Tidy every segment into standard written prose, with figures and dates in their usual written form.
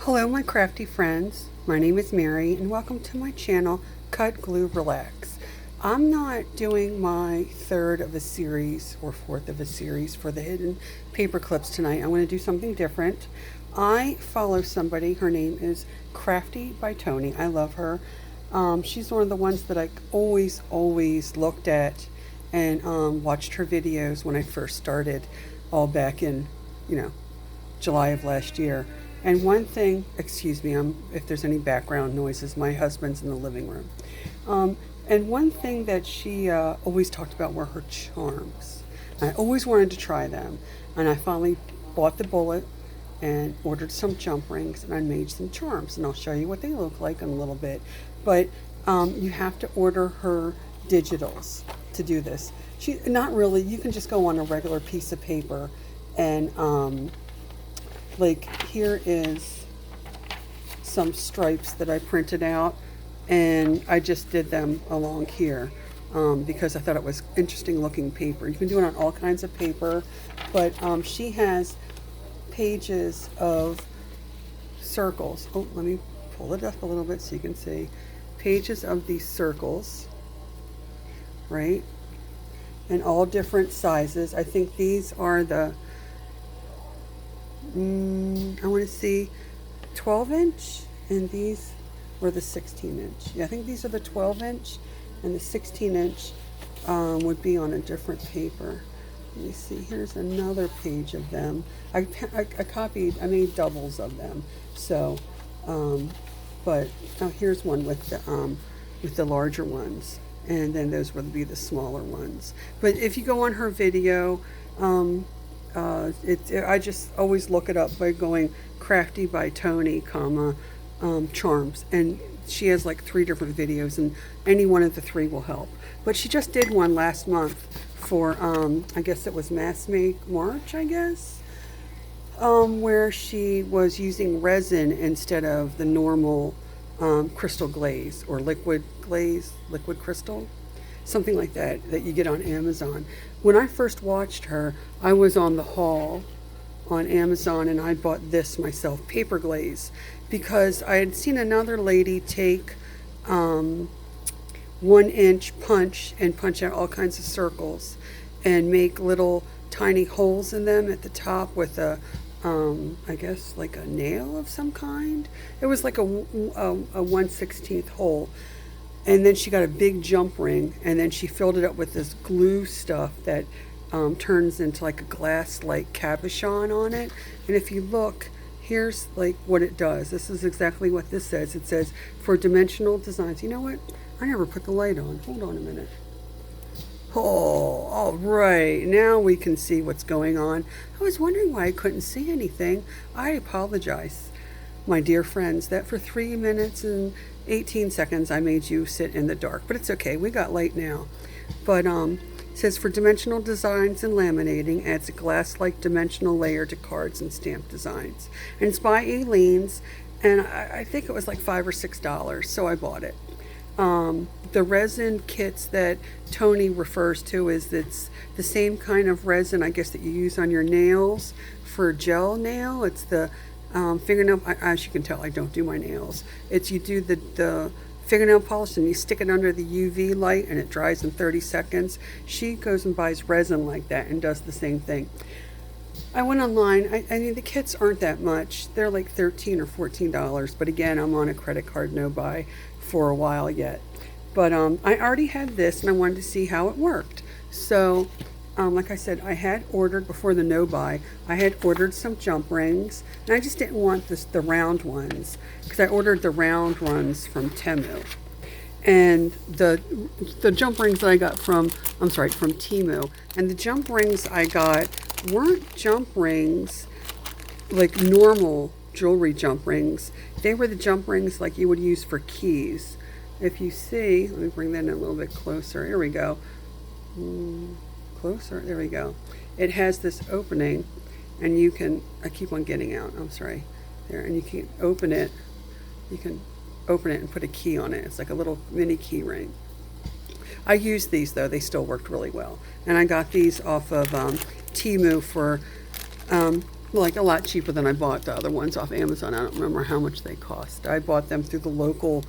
Hello my crafty friends, my name is Mary and welcome to my channel Cut Glue Relax. I'm not doing my third of a series or fourth of a series for the hidden paper clips tonight. I want to do something different. I follow somebody, her name is Crafty by Tony. I love her. She's one of the ones that I always looked at and watched her videos when I first started all back in, July of last year. And one thing, excuse me, if there's any background noises, my husband's in the living room. And one thing that she always talked about were her charms. I always wanted to try them. And I finally bought the bullet and ordered some jump rings and I made some charms. And I'll show you what they look like in a little bit. But you have to order her digitals to do this. Not really, you can just go on a regular piece of paper and like here is some stripes that I printed out and I just did them along here because I thought it was interesting looking paper. You can do it on all kinds of paper, but she has pages of circles. Oh, let me pull it up a little bit so you can see. Pages of these circles, right? And all different sizes. I think these are the I want to see 12-inch and these were the 16-inch. Yeah, I think these are the 12-inch and the 16-inch would be on a different paper. Let me see, here's another page of them. I made doubles of them. So, but here's one with the larger ones. And then those would be the smaller ones. But if you go on her video, I just always look it up by going Crafty by Tony, charms, and she has like 3 different videos, and any one of the 3 will help. But she just did one last month for I guess it was Mass Make March, I guess, where she was using resin instead of the normal crystal glaze or liquid crystal, something like that you get on Amazon. When I first watched her, I was on the haul on Amazon and I bought this myself, paper glaze, because I had seen another lady take 1-inch punch and punch out all kinds of circles and make little tiny holes in them at the top with a I guess like a nail of some kind. It was like a 1/16 hole. And then she got a big jump ring and then she filled it up with this glue stuff that turns into like a glass like cabochon on it. And if you look, here's like what it does. This is exactly what this says. It says for dimensional designs. You know what? I never put the light on. Hold on a minute. Oh, all right. Now we can see what's going on. I was wondering why I couldn't see anything. I apologize, my dear friends, that for 3 minutes and 18 seconds I made you sit in the dark. But it's okay. We got light now. But it says for dimensional designs and laminating, adds a glass-like dimensional layer to cards and stamp designs. And it's by Aleene's, and I think it was like $5 or $6, so I bought it. The resin kits that Tony refers to is it's the same kind of resin, I guess, that you use on your nails for gel nail. It's the fingernail, as you can tell, I don't do my nails. It's you do the fingernail polish and you stick it under the UV light and it dries in 30 seconds. She goes and buys resin like that and does the same thing. I went online. I mean, the kits aren't that much. They're like $13 or $14. But again, I'm on a credit card no buy for a while yet. But I already had this and I wanted to see how it worked. So like I said, I had ordered before the no buy, I had ordered some jump rings, and I just didn't want the round ones because I ordered the round ones from Temu. And the jump rings that I got from Temu, and the jump rings I got weren't jump rings like normal jewelry jump rings. They were the jump rings like you would use for keys. If you see, let me bring that in a little bit closer. Here we go. Closer, there we go. It has this opening and you can, I keep on getting out, I'm sorry, there, and you can open it and put a key on it. It's like a little mini key ring. I used these though, they still worked really well. And I got these off of Temu for like a lot cheaper than I bought the other ones off Amazon. I don't remember how much they cost. I bought them through the local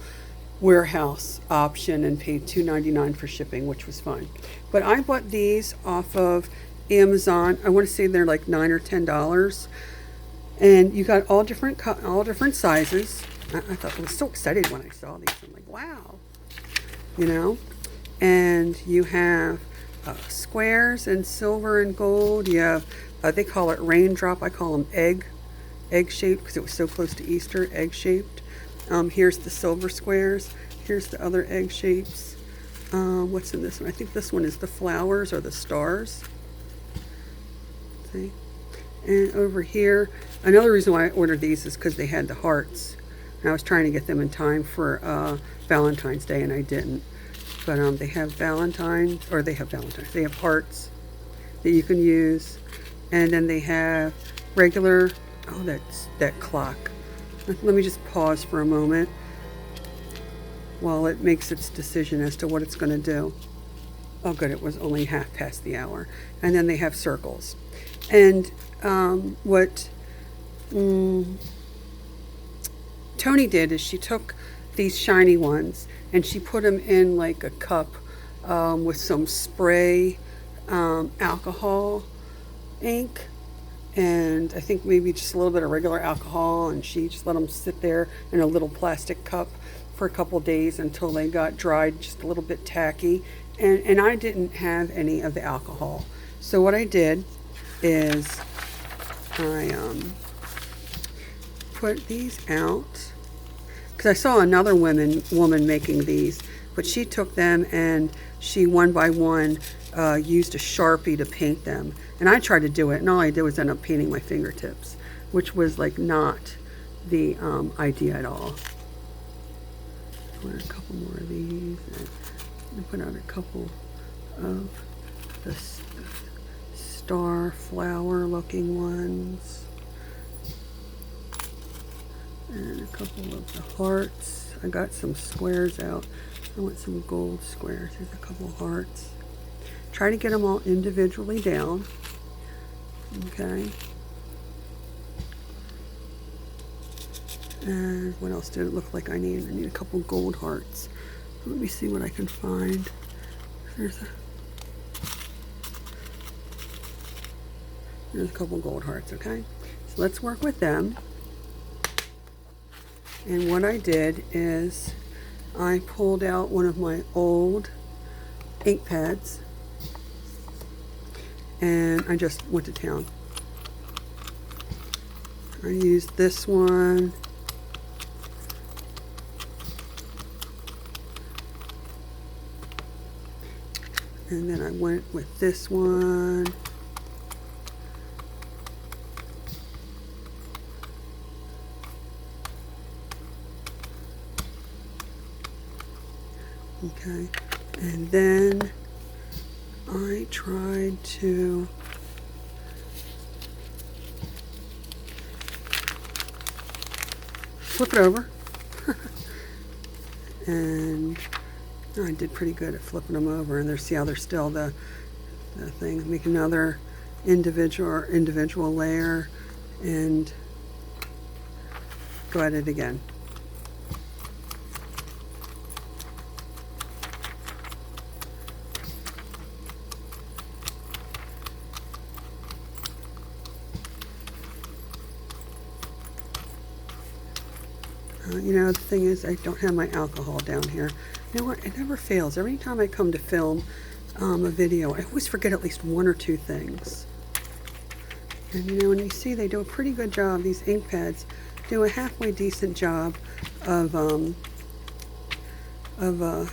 warehouse option and paid $2.99 for shipping, which was fine. But I bought these off of Amazon. I want to say they're like $9 or $10, and you got all different sizes. I thought I was so excited when I saw these. I'm like, wow, you know. And you have squares and silver and gold. You have they call it raindrop. I call them egg shaped because it was so close to Easter. Egg shaped. Here's the silver squares. Here's the other egg shapes. What's in this one? I think this one is the flowers or the stars. See? And over here, another reason why I ordered these is because they had the hearts. And I was trying to get them in time for Valentine's Day, and I didn't. But they have Valentine's. They have hearts that you can use. And then they have regular, that's that clock. Let me just pause for a moment while it makes its decision as to what it's going to do. Oh, good, it was only half past the hour. And then they have circles. And what Tony did is she took these shiny ones and she put them in like a cup with some spray alcohol ink, and I think maybe just a little bit of regular alcohol, and she just let them sit there in a little plastic cup for a couple days until they got dried, just a little bit tacky. And I didn't have any of the alcohol. So what I did is I put these out, because I saw another woman making these, but she took them and she one by one used a Sharpie to paint them. And I tried to do it, and all I did was end up painting my fingertips, which was like not the idea at all. Put a couple more of these, and put out a couple of the star flower looking ones, and a couple of the hearts. I got some squares out. I want some gold squares. Here's a couple of hearts. Try to get them all individually down. Okay. And what else did it look like I need? I need a couple gold hearts. Let me see what I can find. There's a couple gold hearts, okay? So let's work with them. And what I did is I pulled out one of my old ink pads, and I just went to town. I used this one. And then I went with this one. Okay, and then I tried to flip it over. And I did pretty good at flipping them over, and see how they're still the thing. Make another individual layer and go at it again. You know, the thing is, I don't have my alcohol down here. You know what? It never fails. Every time I come to film a video, I always forget at least one or two things. And you know, when you see they do a pretty good job, these ink pads do a halfway decent job of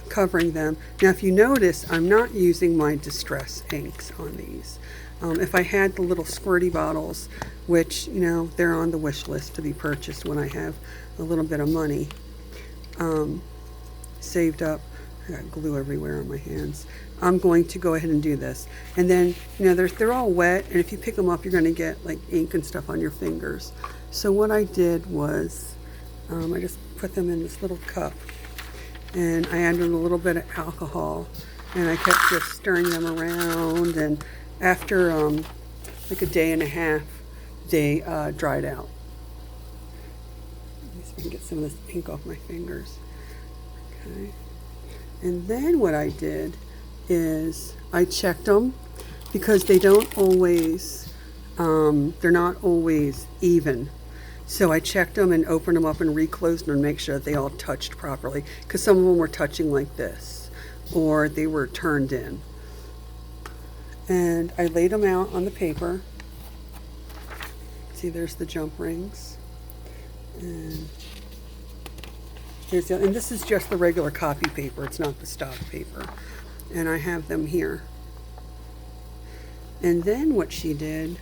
covering them. Now, if you notice, I'm not using my distress inks on these. If I had the little squirty bottles, which, you know, they're on the wish list to be purchased when I have a little bit of money saved up. I got glue everywhere on my hands. I'm going to go ahead and do this. And then, you know, they're all wet, and if you pick them up, you're going to get like ink and stuff on your fingers. So what I did was I just put them in this little cup, and I added a little bit of alcohol, and I kept just stirring them around. And after like a day and a half, they dried out. Let me see if I can get some of this ink off my fingers. Okay. And then what I did is I checked them because they don't always, they're not always even. So I checked them and opened them up and reclosed them to make sure that they all touched properly, because some of them were touching like this or they were turned in. And I laid them out on the paper. See, there's the jump rings. And and this is just the regular copy paper. It's not the stock paper. And I have them here. And then what she did,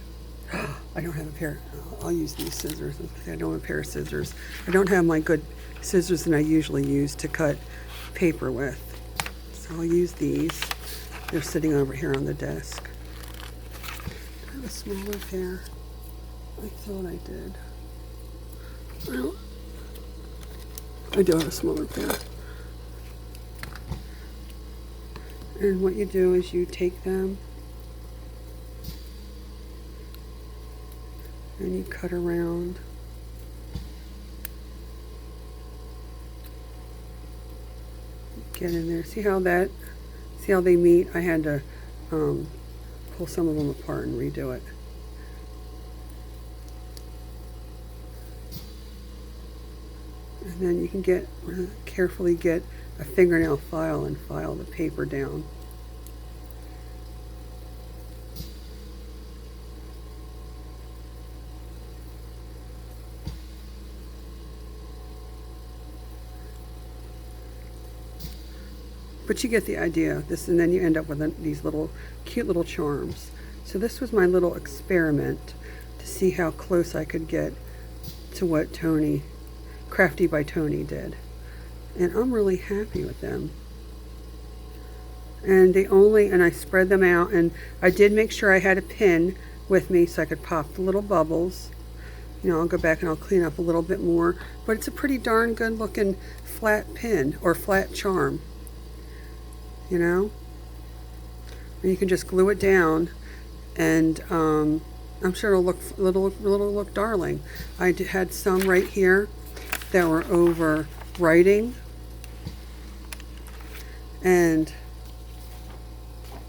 I don't have a pair. I'll use these scissors. I don't have a pair of scissors. I don't have my good scissors that I usually use to cut paper with. So I'll use these. They're sitting over here on the desk. I have a smaller pair. I thought I did. Well, I do have a smaller pair. And what you do is you take them and you cut around. Get in there. See how they meet? I had to pull some of them apart and redo it. And then you can carefully get a fingernail file and file the paper down. But you get the idea. And then you end up with these little cute little charms. So this was my little experiment to see how close I could get to what Crafty by Tony did. And I'm really happy with them. And I spread them out, and I did make sure I had a pin with me so I could pop the little bubbles. You know, I'll go back and I'll clean up a little bit more, but it's a pretty darn good looking flat pin or flat charm. You know? And you can just glue it down, and I'm sure it'll look darling. I had some right here that were over writing, and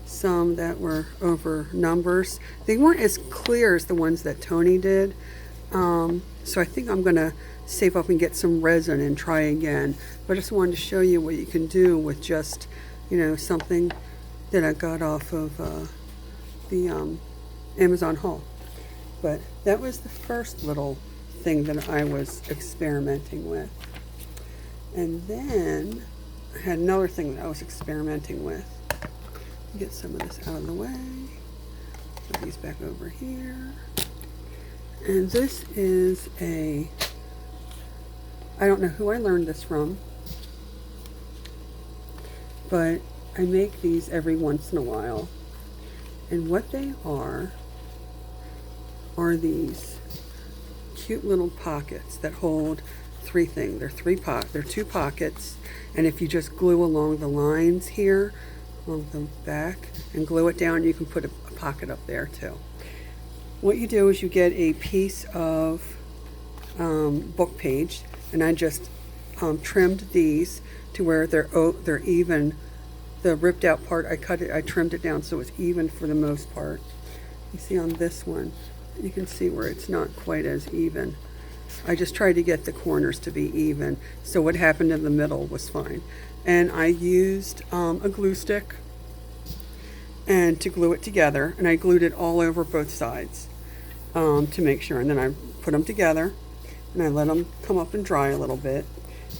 some that were over numbers. They weren't as clear as the ones that Tony did, so I think I'm gonna save up and get some resin and try again. But I just wanted to show you what you can do with just, you know, something that I got off of the Amazon haul. But that was the first little thing that I was experimenting with. And then I had another thing that I was experimenting with. Get some of this out of the way. Put these back over here. And this is I don't know who I learned this from, but I make these every once in a while. And what they are these cute little pockets that hold three things. They're two pockets, and if you just glue along the lines here, along the back, and glue it down, you can put a pocket up there too. What you do is you get a piece of book page, and I just trimmed these to where they're even. The ripped out part, I trimmed it down so it's even for the most part. You see on this one, you can see where it's not quite as even. I just tried to get the corners to be even, so what happened in the middle was fine. And I used a glue stick and to glue it together, and I glued it all over both sides to make sure. And then I put them together, and I let them come up and dry a little bit,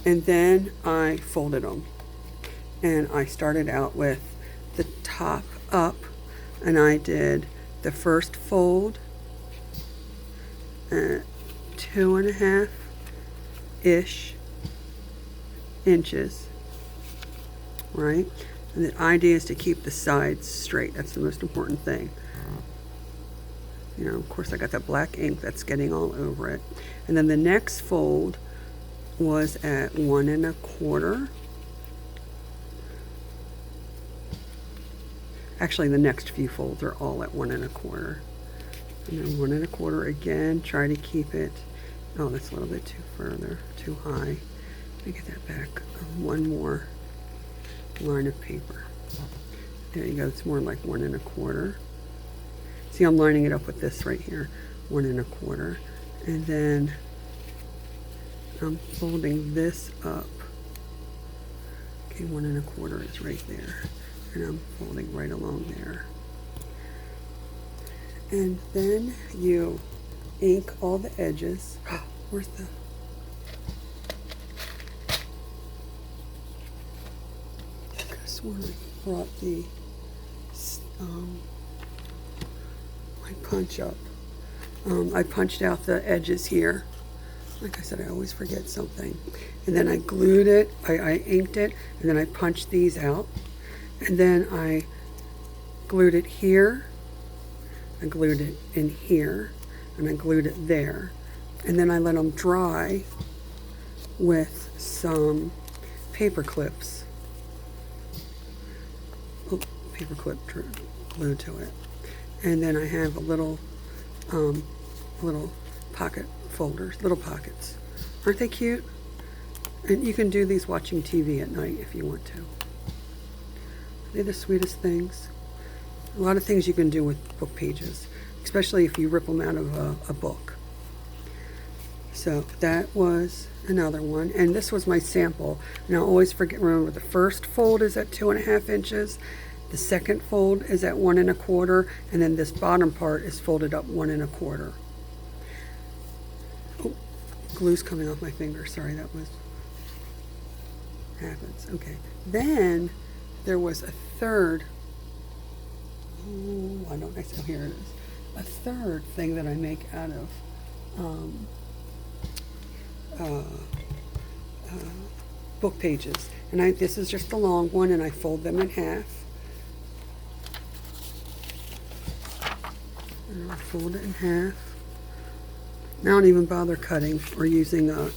and then I folded them. And I started out with the top up, and I did the first fold at 2.5-ish inches, right? And the idea is to keep the sides straight. That's the most important thing. You know, of course I got that black ink that's getting all over it. And then the next fold was at 1.25. Actually, the next few folds are all at 1.25. And then 1 1/4 again. Try to keep it, oh, that's a little bit too high. Let me get that back. One more line of paper. There you go, it's more like 1 1/4. See, I'm lining it up with this right here, 1 1/4. And then I'm folding this up. Okay, 1 1/4 is right there. And I'm folding right along there. And then you ink all the edges. Where's the... I could have sworn I brought the my punch up. I punched out the edges here. Like I said, I always forget something. And then I glued it, I inked it, and then I punched these out. And then I glued it here, I glued it in here, and I glued it there. And then I let them dry with some paper clips. Oh, paper clip glued to it. And then I have a little pocket folders, little pockets. Aren't they cute? And you can do these watching TV at night if you want to. They're the sweetest things. A lot of things you can do with book pages, especially if you rip them out of a book. So that was another one, and this was my sample. And I'll always remember the first fold is at 2.5 inches, the second fold is at 1 1/4, and then this bottom part is folded up 1 1/4. Oh, glue's coming off my finger. Sorry, that was happens. Okay, then there was a third. Oh, why don't I say? Oh, here it is. A third thing that I make out of book pages, and this is just a long one, and I fold them in half. And I'll fold it in half. I don't even bother cutting or using a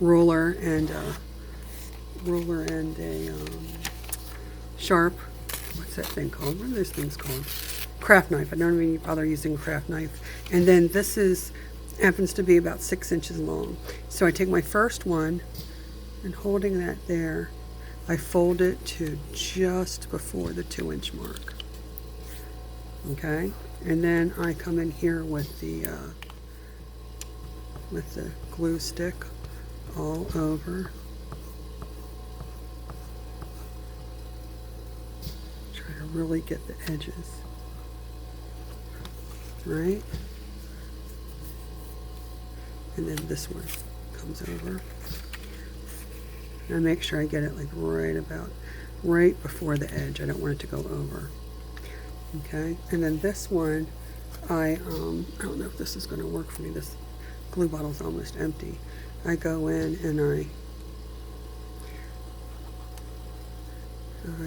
ruler and a sharp. What's that thing called? What are those things called? Craft knife. I don't even bother using a craft knife. And then this happens to be about 6 inches long. So I take my first one, and holding that there, I fold it to just before the 2-inch mark. Okay, and then I come in here with the glue stick all over. Try to really get the edges right. And then this one comes over. And I make sure I get it like right before the edge. I don't want it to go over. Okay, and then this one, I don't know if this is going to work for me. This glue bottle's almost empty. I go in and I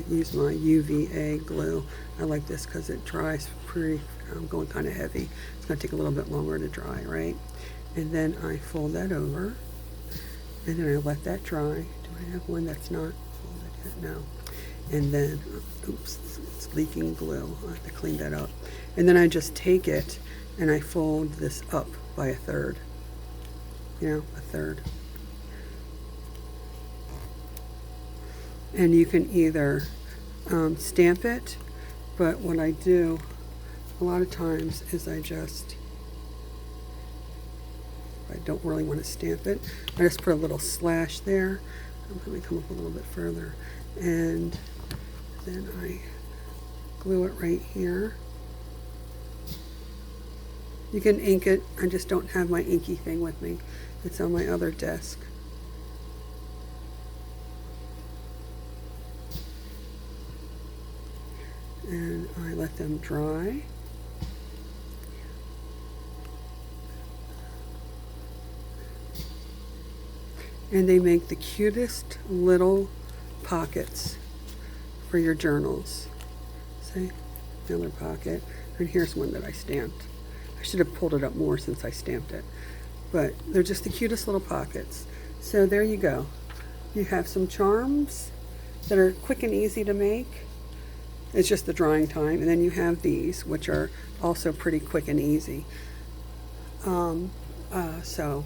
use my UVA glue. I like this because it dries pretty. I'm going kind of heavy. It's going to take a little bit longer to dry, right? And then I fold that over, and then I let that dry. Do I have one that's not folded yet? No. And then, oops, it's leaking glue. I have to clean that up. And then I just take it and I fold this up by a third. You know, a third. And you can either stamp it, but what I do a lot of times is I don't really want to stamp it, I just put a little slash there. Let me come up a little bit further, and then I glue it right here. You can ink it. I just don't have my inky thing with me. It's on my other desk. And I let them dry. And they make the cutest little pockets for your journals. See, another pocket. And here's one that I stamped. I should have pulled it up more since I stamped it. But they're just the cutest little pockets. So there you go. You have some charms that are quick and easy to make. It's just the drying time. And then you have these, which are also pretty quick and easy. So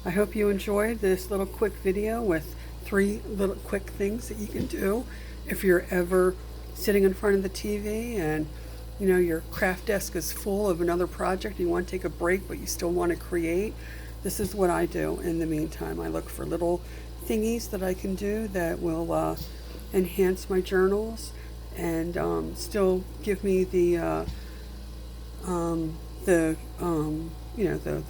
I hope you enjoyed this little quick video with 3 little quick things that you can do if you're ever sitting in front of the TV and your craft desk is full of another project, you want to take a break but you still want to create. This is what I do in the meantime. I look for little thingies that I can do that will enhance my journals and still give me the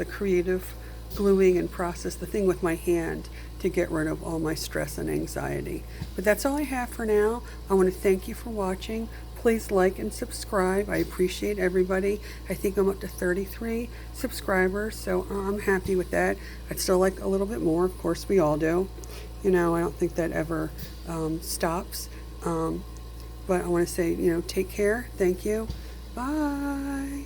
creative gluing and process, the thing with my hand to get rid of all my stress and anxiety. But that's all I have for now. I want to thank you for watching. Please like and subscribe. I appreciate everybody. I think I'm up to 33 subscribers, so I'm happy with that. I'd still like a little bit more. Of course, we all do. I don't think that ever stops. But I want to say, take care. Thank you. Bye.